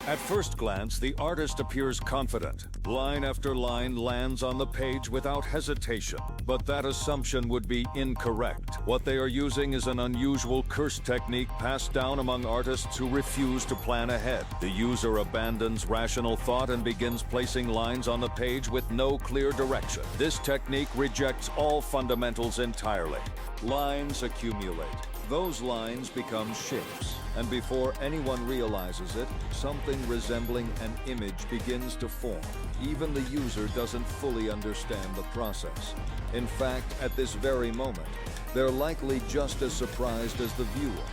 At first glance, the artist appears confident. Line after line lands on the page without hesitation. But that assumption would be incorrect. What they are using is an unusual curse technique passed down among artists who refuse to plan ahead. The user abandons rational thought and begins placing lines on the page with no clear direction. This technique rejects all fundamentals entirely. Lines accumulate. Those lines become shapes, and before anyone realizes it, something resembling an image begins to form. Even the user doesn't fully understand the process. In fact, at this very moment, they're likely just as surprised as the viewer.